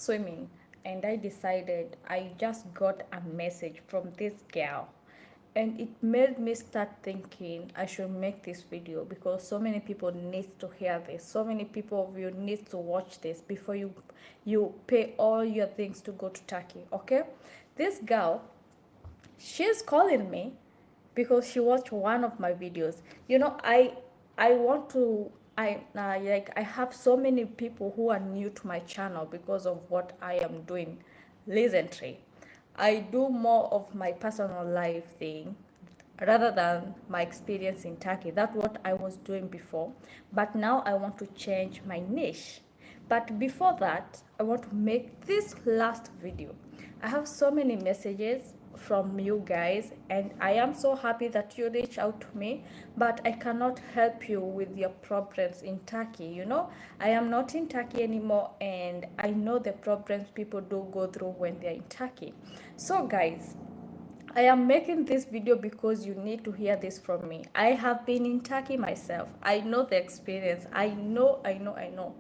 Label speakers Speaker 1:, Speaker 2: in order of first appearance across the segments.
Speaker 1: swimming, and I decided, I just got a message from this girl, and it made me start thinking I should make this video because so many people need to hear this. So many people of you need to watch this before you pay all your things to go to Turkey. Okay, this girl, she's calling me because she watched one of my videos. You know, I want to, I have so many people who are new to my channel because of what I am doing recently. I do more of my personal life thing rather than my experience in Turkey. That's what I was doing before, but now I want to change my niche. But before that, I want to make this last video. I have so many messages from you guys, and I am so happy that you reach out to me, but I cannot help you with your problems in Turkey. You know, I am not in Turkey anymore, and I know the problems people do go through when they're in Turkey. So guys, I am making this video because you need to hear this from me. I have been in Turkey myself. I know the experience. I know.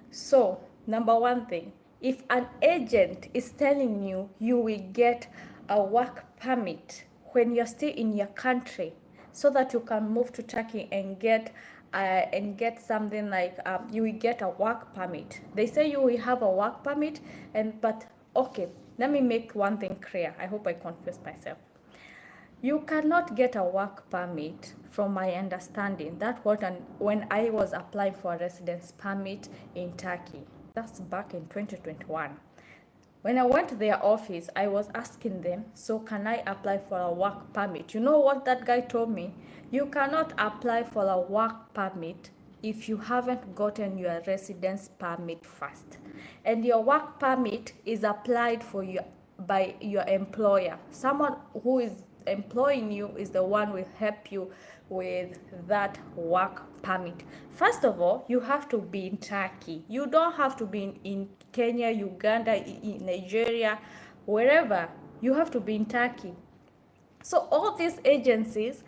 Speaker 1: So, number one thing, if an agent is telling you you will get a work permit when you're still in your country so that you can move to Turkey and get something like you will get a work permit. They say you will have a work permit, but okay, let me make one thing clear. I hope I confessed myself. You cannot get a work permit, from my understanding. That what when I was applying for a residence permit in Turkey. That's back in 2021. When I went to their office, I was asking them, so can I apply for a work permit? You know what that guy told me? You cannot apply for a work permit if you haven't gotten your residence permit first. And your work permit is applied for you by your employer. Someone who is employing you is the one will help you with that work permit. First of all, you have to be in Turkey. You don't have to be in Kenya, Uganda, in Nigeria, wherever. You have to be in Turkey. So all these agencies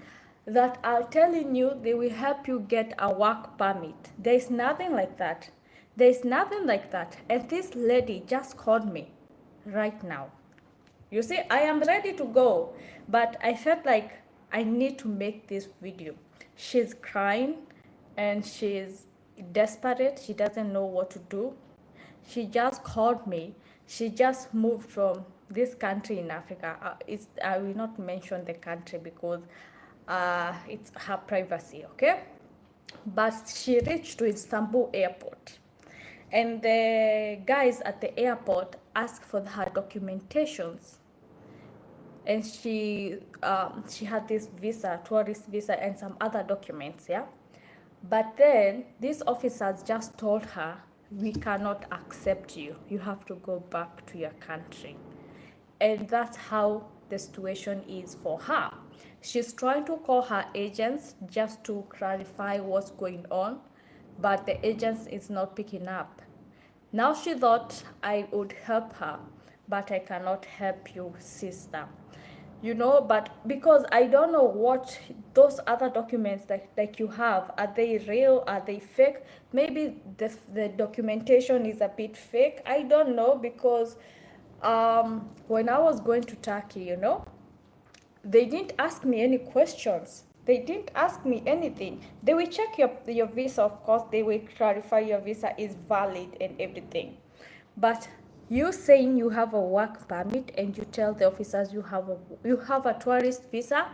Speaker 1: that are telling you they will help you get a work permit, there is nothing like that. There is nothing like that. And this lady just called me right now. You see, I am ready to go, but I felt like I need to make this video. She's crying and she's desperate. She doesn't know what to do. She just called me. She just moved from this country in Africa. I will not mention the country because it's her privacy, okay? But she reached to Istanbul airport, and the guys at the airport asked for her documentations, and she had this visa, tourist visa, and some other documents, yeah. But then these officers just told her, we cannot accept you. You have to go back to your country. And that's how the situation is for her. She's trying to call her agents just to clarify what's going on, but the agents is not picking up. Now she thought I would help her, but I cannot help you, sister. You know, but because I don't know what those other documents like you have, are they real, are they fake? Maybe the documentation is a bit fake. I don't know, because when I was going to Turkey, you know, they didn't ask me any questions. They didn't ask me anything. They will check your visa, of course. They will clarify your visa is valid and everything. But you saying you have a work permit and you tell the officers you have a tourist visa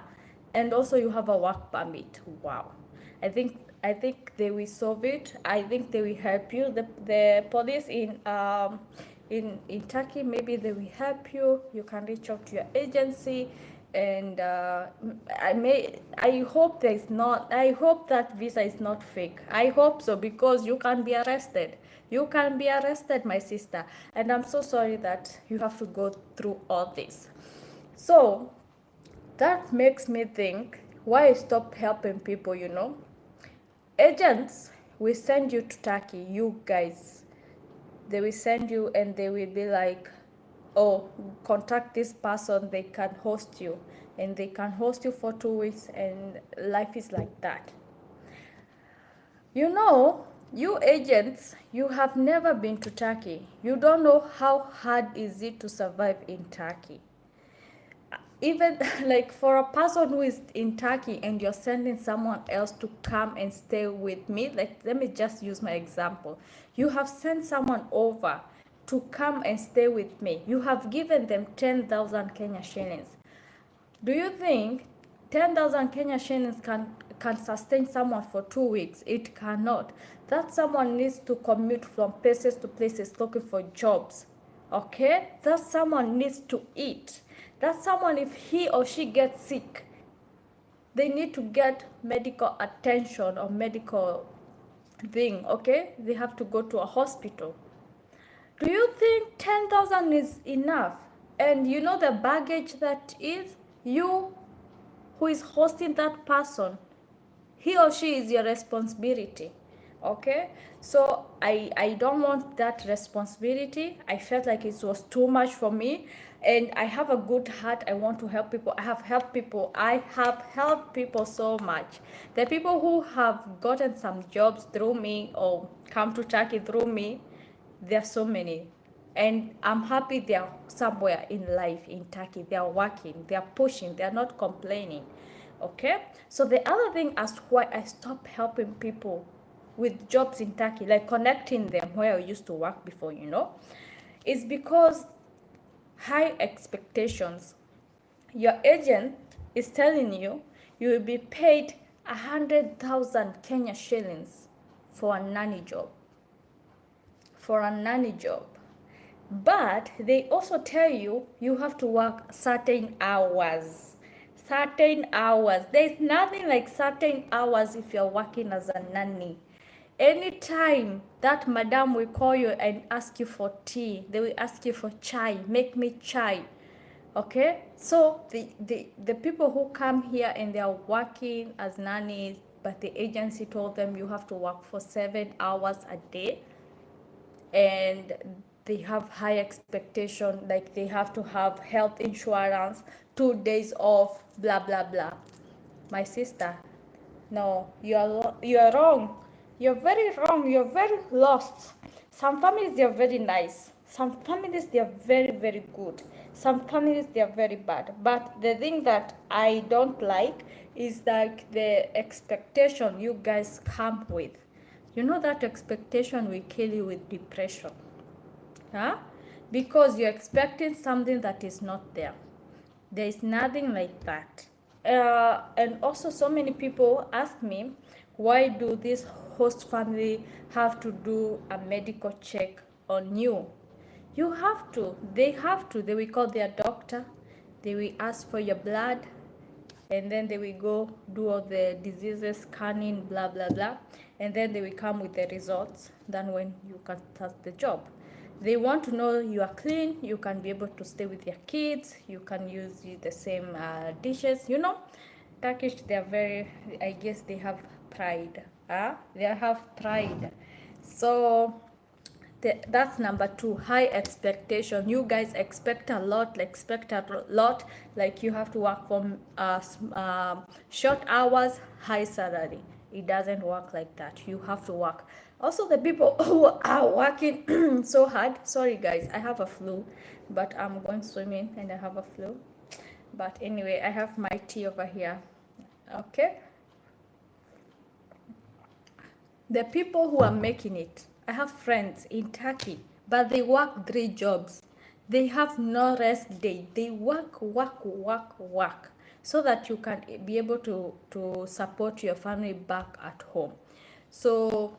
Speaker 1: and also you have a work permit. Wow. I think they will solve it. I think they will help you. The police in Turkey, maybe they will help you. You can reach out to your agency, and I hope I hope that visa is not fake. I hope so, because you can be arrested. You can be arrested, my sister, and I'm so sorry that you have to go through all this. So that makes me think, why stop helping people, you know? Agents will send you to Turkey, you guys. They will send you and they will be like, oh, contact this person, they can host you. And they can host you for 2 weeks, and life is like that. You know, You agents, you have never been to Turkey. You don't know how hard is it to survive in Turkey. Even like for a person who is in Turkey and you're sending someone else to come and stay with me, like let me just use my example. You have sent someone over to come and stay with me. You have given them 10,000 Kenya shillings. Do you think 10,000 Kenya shillings can sustain someone for 2 weeks? It cannot. That someone needs to commute from places to places looking for jobs. Okay? That someone needs to eat. That someone, if he or she gets sick, they need to get medical attention or medical thing. Okay? They have to go to a hospital. Do you think 10,000 is enough? And you know the baggage that is? You who is hosting that person, he or she is your responsibility. Okay, so I don't want that responsibility. I felt like it was too much for me, and I have a good heart. I want to help people. I have helped people so much. The people who have gotten some jobs through me or come to Turkey through me, there are so many, and I'm happy they are somewhere in life in Turkey. They are working, they are pushing, they are not complaining. Okay, so the other thing as why I stopped helping people with jobs in Turkey, like connecting them where I used to work before, is because high expectations. Your agent is telling you you will be paid 100,000 Kenya shillings for a nanny job. For a nanny job. But they also tell you you have to work certain hours. Certain hours. There's nothing like certain hours if you're working as a nanny. Anytime that madam will call you and ask you for tea, they will ask you for chai, make me chai. Okay? So the people who come here and they are working as nannies, but the agency told them you have to work for 7 hours a day, and they have high expectation, like they have to have health insurance, 2 days off, blah blah blah. My sister, no, you are wrong. You're very wrong. You're very lost. Some families they are very nice. Some families they are very very good. Some families they are very bad. But the thing that I don't like is like the expectation you guys come with. You know that expectation will kill you with depression. Huh? Because you're expecting something that is not there. There is nothing like that. And also, so many people ask me, why do this host family have to do a medical check on you? You have to. They have to. They will call their doctor. They will ask for your blood, and then they will go do all the diseases scanning, blah blah blah, and then they will come with the results. Then when you can start the job, they want to know you are clean, you can be able to stay with your kids, you can use the same dishes. Turkish, they are very, I guess they have pride. They have pride. So that's number two, high expectation. You guys expect a lot, like you have to work for short hours, high salary. It doesn't work like that. You have to work. Also, the people who are working so hard, sorry guys, I have a flu, but I'm going swimming and I have a flu. But anyway, I have my tea over here. Okay, the people who are making it, I have friends in Turkey, but they work 3 jobs. They have no rest day. They work, so that you can be able to support your family back at home. So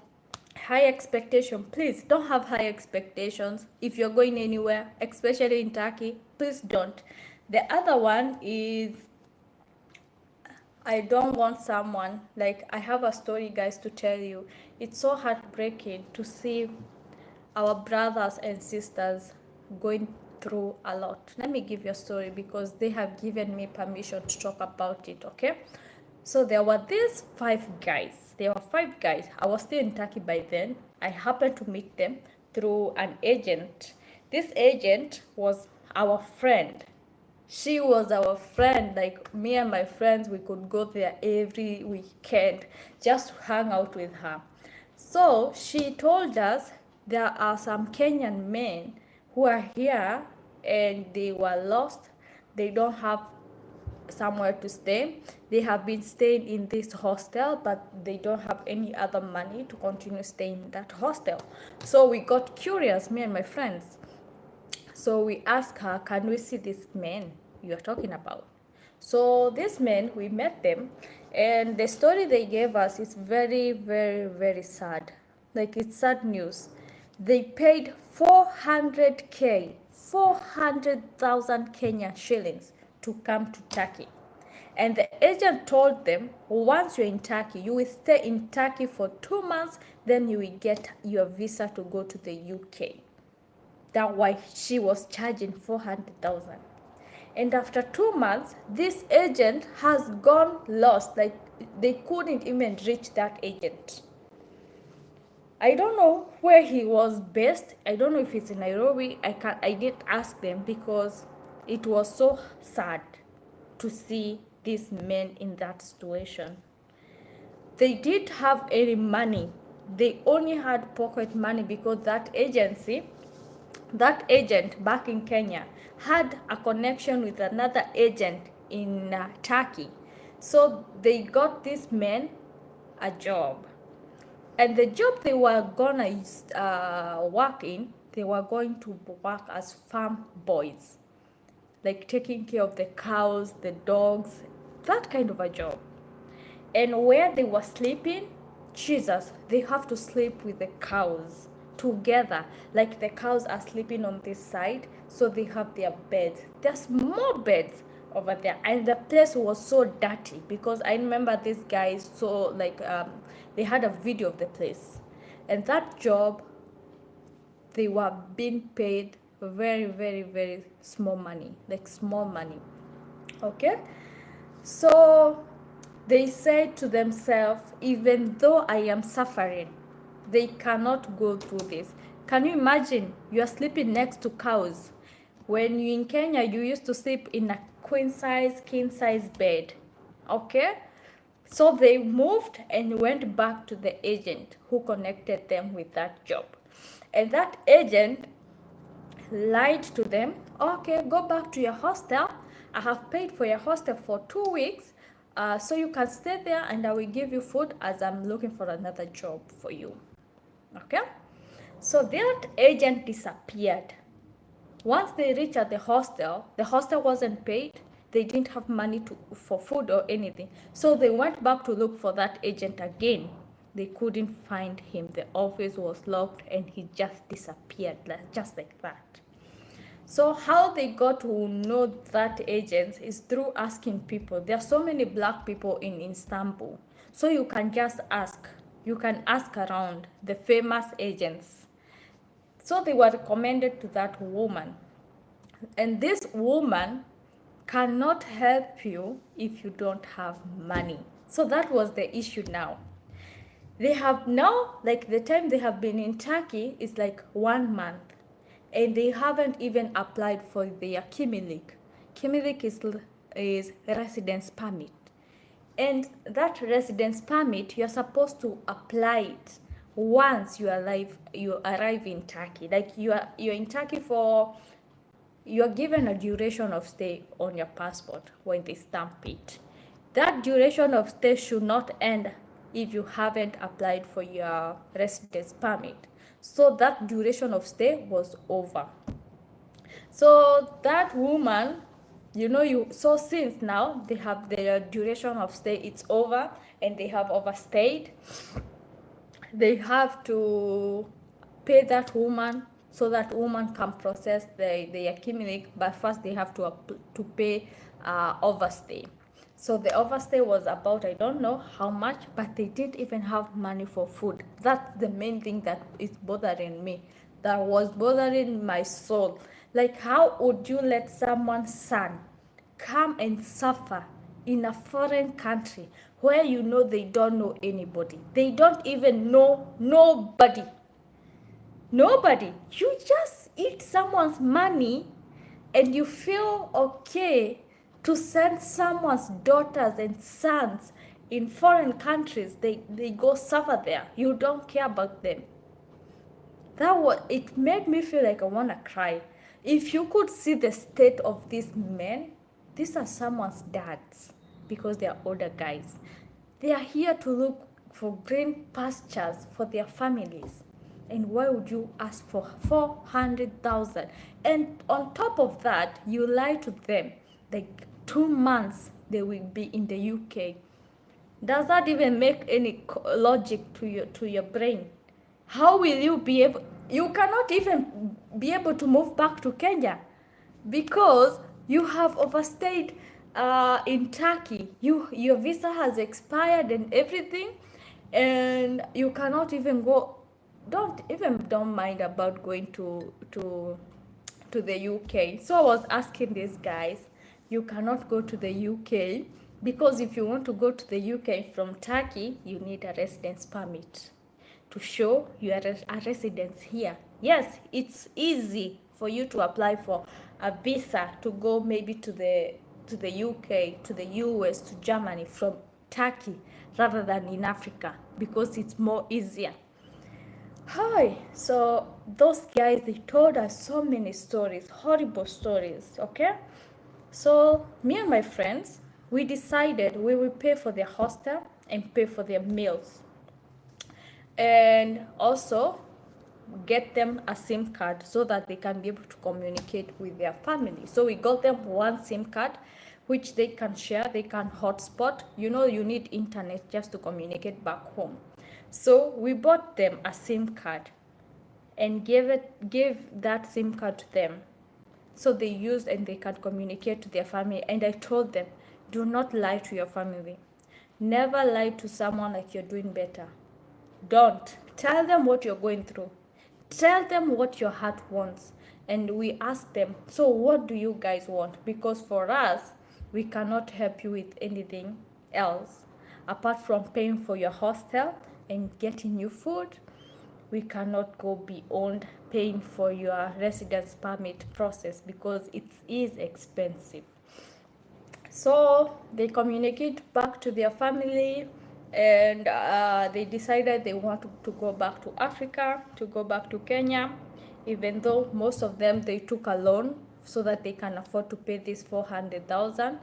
Speaker 1: high expectation, please don't have high expectations if you're going anywhere, especially in Turkey. Please don't. The other one is, I don't want someone, like I have a story guys to tell you. It's so heartbreaking to see our brothers and sisters going through a lot. Let me give you a story because they have given me permission to talk about it. Okay, so there were these 5 guys. There were 5 guys. I was still in Turkey by then. I happened to meet them through an agent. This agent was our friend. She was our friend. Like me and my friends, we could go there every weekend just to hang out with her. So she told us there are some Kenyan men who are here and they were lost. They don't have somewhere to stay. They have been staying in this hostel, but they don't have any other money to continue staying in that hostel. So we got curious, me and my friends. So we asked her, can we see these men you are talking about? So these men, we met them, and the story they gave us is very, very, very sad. Like, it's sad news. They paid 400K, 400,000 Kenyan shillings to come to Turkey. And the agent told them, once you're in Turkey, you will stay in Turkey for 2 months, then you will get your visa to go to the UK. That's why she was charging 400,000. And after 2 months, this agent has gone lost. Like, they couldn't even reach that agent. I don't know where he was based. I don't know if it's in Nairobi. I didn't ask them because it was so sad to see these men in that situation. They didn't have any money. They only had pocket money because that agent back in Kenya had a connection with another agent in Turkey. So they got these men a job. And the job they were gonna work in, they were going to work as farm boys, like taking care of the cows, the dogs, that kind of a job. And where they were sleeping, Jesus, they have to sleep with the cows together. Like, the cows are sleeping on this side, so they have their beds. There's more beds over there, and the place was so dirty because I remember these guys. So like, they had a video of the place, and that job, they were being paid very, very, very small money, like small money. Okay, so they said to themselves, even though I am suffering, they cannot go through this. Can you imagine? You are sleeping next to cows. When you in Kenya, you used to sleep in a queen size, king size bed. Okay? So they moved and went back to the agent who connected them with that job. And that agent lied to them. Okay, go back to your hostel. I have paid for your hostel for 2 weeks. So you can stay there and I will give you food as I'm looking for another job for you. Okay? So that agent disappeared. Once they reached at the hostel wasn't paid. They didn't have money for food or anything. So they went back to look for that agent again. They couldn't find him. The office was locked and he just disappeared, just like that. So how they got to know that agent is through asking people. There are so many black people in Istanbul. So you can just ask. You can ask around the famous agents. So they were recommended to that woman. And this woman cannot help you if you don't have money. So that was the issue now. They have now, like, the time they have been in Turkey is like 1 month. And they haven't even applied for their Kimilik. Kimilik is residence permit. And that residence permit, you're supposed to apply it once you arrive in Turkey. Like, you're in Turkey you're given a duration of stay on your passport when they stamp it. That duration of stay should not end if you haven't applied for your residence permit. So that duration of stay was over. So that woman, so since now they have their duration of stay, it's over, and they have overstayed, they have to pay that woman so that woman can process the accumulate, but first they have to pay overstay. So the overstay was about, I don't know how much, but they didn't even have money for food. That's the main thing that is bothering me, that was bothering my soul. Like, how would you let someone's son come and suffer in a foreign country where they don't know anybody? They don't even know nobody. Nobody. You just eat someone's money and you feel okay to send someone's daughters and sons in foreign countries. They go suffer there. You don't care about them. It made me feel like I want to cry. If you could see the state of these men, these are someone's dads because they are older guys. They are here to look for green pastures for their families. And why would you ask for 400,000? And on top of that, you lie to them like 2 months they will be in the UK. Does that even make any logic to your brain? How will you be able? You cannot even be able to move back to Kenya because you have overstayed in Turkey. Your visa has expired and everything, and you cannot even go. Don't mind about going to the UK. So I was asking these guys, you cannot go to the UK because if you want to go to the UK from Turkey, you need a residence permit to show you are a resident here. Yes, it's easy for you to apply for a visa to go maybe to the UK, to the US, to Germany from Turkey rather than in Africa because it's more easier. Hi, so those guys, they told us so many stories, horrible stories, okay? So me and my friends, we decided we will pay for their hostel and pay for their meals. And also get them a SIM card so that they can be able to communicate with their family. So we got them one SIM card which they can share, they can hotspot. You know, you need internet just to communicate back home. So we bought them a SIM card and gave that SIM card to them. So they used and they can communicate to their family. And I told them, do not lie to your family. Never lie to someone like you're doing better. Don't. Tell them what you're going through. Tell them what your heart wants. And we ask them, so what do you guys want? Because for us, we cannot help you with anything else apart from paying for your hostel and getting you food. We cannot go beyond paying for your residence permit process because it is expensive. So they communicate back to their family, and they decided they want to go back to Africa, to go back to Kenya, even though most of them, they took a loan so that they can afford to pay this 400,000.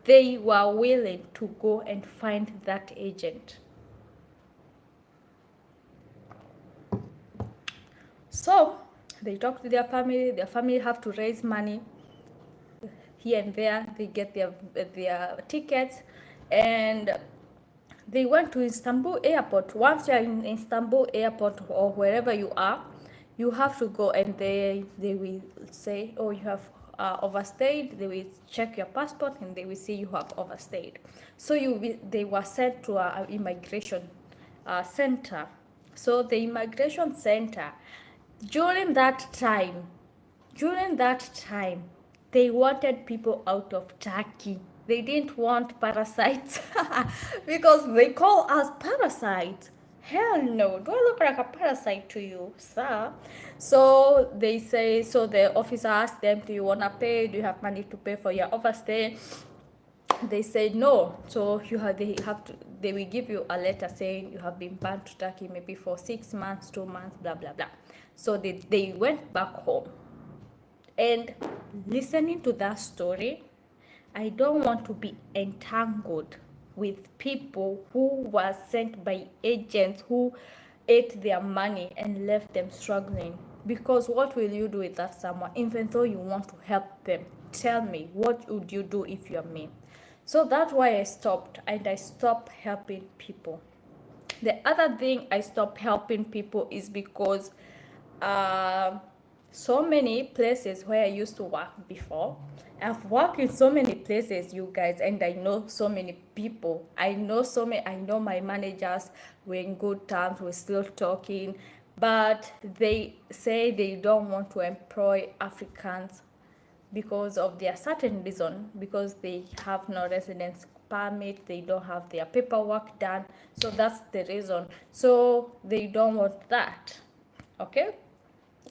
Speaker 1: They were willing to go and find that agent. So they talk to their family have to raise money here and there. They get their tickets, and they went to Istanbul airport. Once you're in Istanbul airport or wherever you are, you have to go, and they will say, oh, you have overstayed. They will check your passport and they will see you have overstayed. So they were sent to an immigration center. So the immigration center, during that time, they wanted people out of Turkey. They didn't want parasites because they call us parasites. Hell no, do I look like a parasite to you, sir? So they say, so the officer asked them, do you want to pay? Do you have money to pay for your overstay? They said no. So they will give you a letter saying you have been banned to Turkey maybe for 6 months, 2 months, blah, blah, blah. So they went back home. And listening to that story, I don't want to be entangled with people who were sent by agents who ate their money and left them struggling. Because what will you do with that someone? Even though you want to help them, tell me, what would you do if you're me? So that's why I stopped, and I stopped helping people. The other thing I stopped helping people is because so many places where I used to work before, I've worked in so many places, you guys, and I know so many people. I know my managers. We're in good terms, we're still talking, but they say they don't want to employ Africans because of their certain reason, because they have no residence permit, they don't have their paperwork done. So that's the reason. So they don't want that. Okay.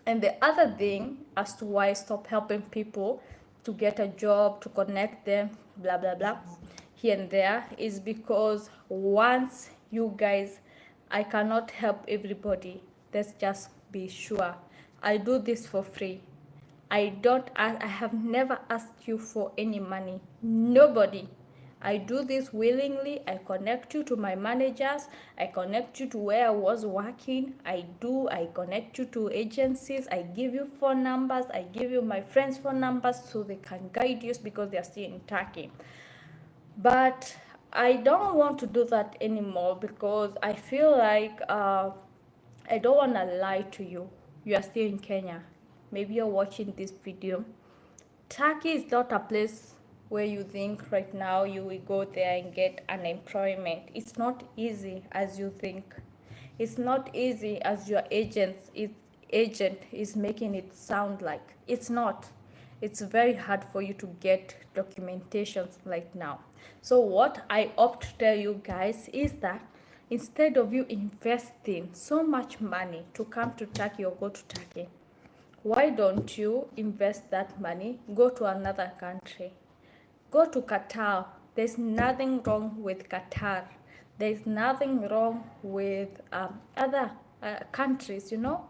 Speaker 1: And the other thing as to why I stop helping people to get a job, to connect them, blah, blah, blah, here and there is because once you guys, I cannot help everybody. Let's just be sure. I do this for free. I have never asked you for any money. Nobody. I do this willingly. I connect you to my managers. I connect you to where I was working. I connect you to agencies. I give you phone numbers. I give you my friends' phone numbers so they can guide you because they are still in Turkey. But I don't want to do that anymore because I feel like I don't want to lie to you. You are still in Kenya. Maybe you're watching this video. Turkey is not a place where you think right now you will go there and get unemployment. It's not easy as you think. It's not easy as your agent is making it sound like. It's not. It's very hard for you to get documentations like now. So what I opt to tell you guys is that instead of you investing so much money to come to Turkey or go to Turkey, why don't you invest that money, go to another country? Go to Qatar. There's nothing wrong with Qatar. There's nothing wrong with other countries, you know.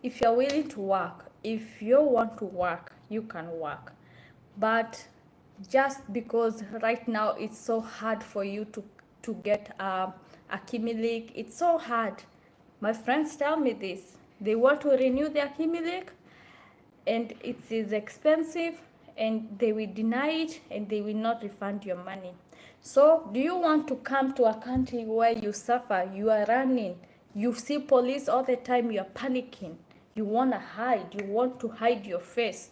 Speaker 1: If you're willing to work, if you want to work, you can work. But just because right now it's so hard for you to get a Kimilik, it's so hard. My friends tell me this. They want to renew their Kimilik and it is expensive and they will deny it and they will not refund your money. So do you want to come to a country where you suffer, you are running, you see police all the time, you are panicking, you want to hide, you want to hide your face?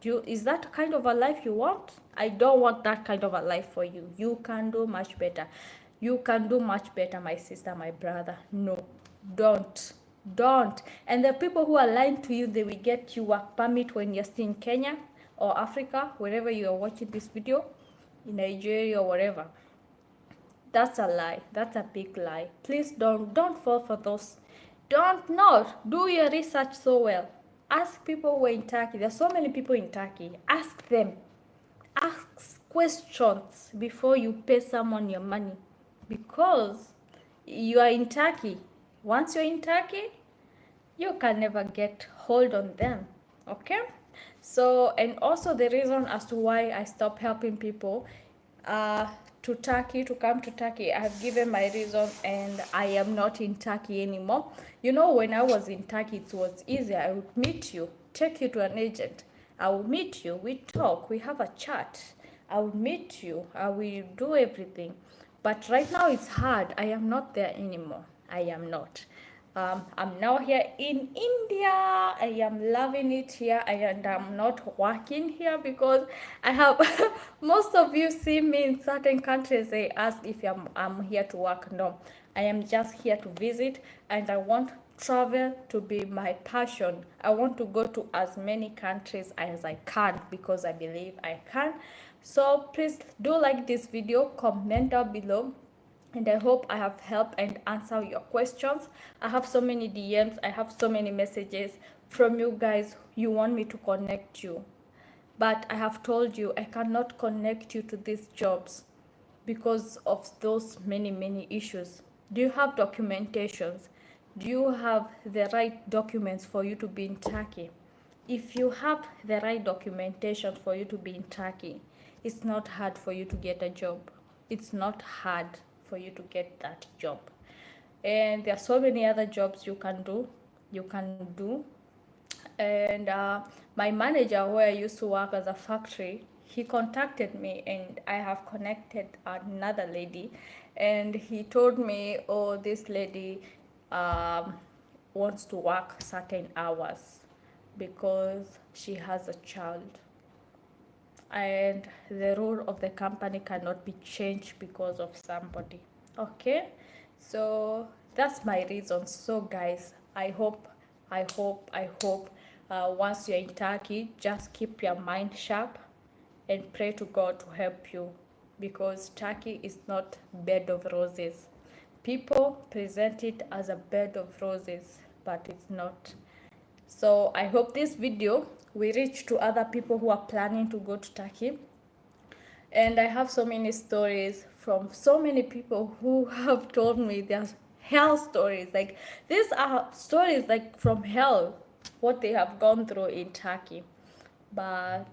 Speaker 1: Is that kind of a life you want? I don't want that kind of a life for you. You can do much better. You can do much better, my sister, my brother. No, don't. And the people who are lying to you, they will get you work permit when you're still in Kenya or Africa, wherever you are watching this video, in Nigeria or wherever. That's a lie. That's a big lie. Please don't fall for those. Don't not do your research so well. Ask people who are in Turkey. There's so many people in Turkey. Ask them. Ask questions before you pay someone your money, because you are in Turkey. Once you're in Turkey, you can never get hold on them. Okay? So, and also the reason as to why I stopped helping people to Turkey, to come to Turkey, I have given my reason, and I am not in Turkey anymore. You know, when I was in Turkey, it was easier. I would meet you, take you to an agent. I will meet you, we talk, we have a chat. I will meet you, I will do everything. But right now it's hard. I am not there anymore. I am not. I'm now here in India. I am loving it here, and I'm not working here because I have most of you see me in certain countries. They ask if I'm here to work. No, I am just here to visit, and I want travel to be my passion. I want to go to as many countries as I can because I believe I can. So please do like this video, comment down below, and I hope I have helped and answer your questions. I have so many DMs, I have so many messages from you guys. You want me to connect you, but I have told you I cannot connect you to these jobs because of those many issues. Do you have documentations? Do you have the right documents for you to be in Turkey? If you have the right documentation for you to be in Turkey, it's not hard for you to get a job. It's not hard for you to get that job. And there are so many other jobs you can do. And my manager, where I used to work as a factory, he contacted me, and I have connected another lady, and he told me, oh, this lady wants to work certain hours because she has a child, and the rule of the company cannot be changed because of somebody. Okay, so that's my reason. So guys, I hope once you're in Turkey, just keep your mind sharp and pray to God to help you, because Turkey is not bed of roses. People present it as a bed of roses, but it's not. So I hope this video will reach to other people who are planning to go to Turkey. And I have so many stories from so many people who have told me their hell stories. Like these are stories like from hell, what they have gone through in Turkey. But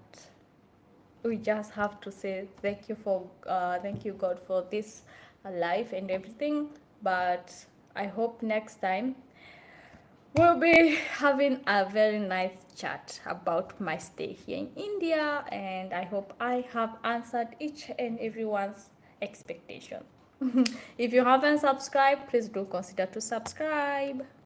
Speaker 1: we just have to say thank you God for this life and everything. But I hope next time we'll be having a very nice chat about my stay here in India, and I hope I have answered each and everyone's expectation. If you haven't subscribed, please do consider to subscribe.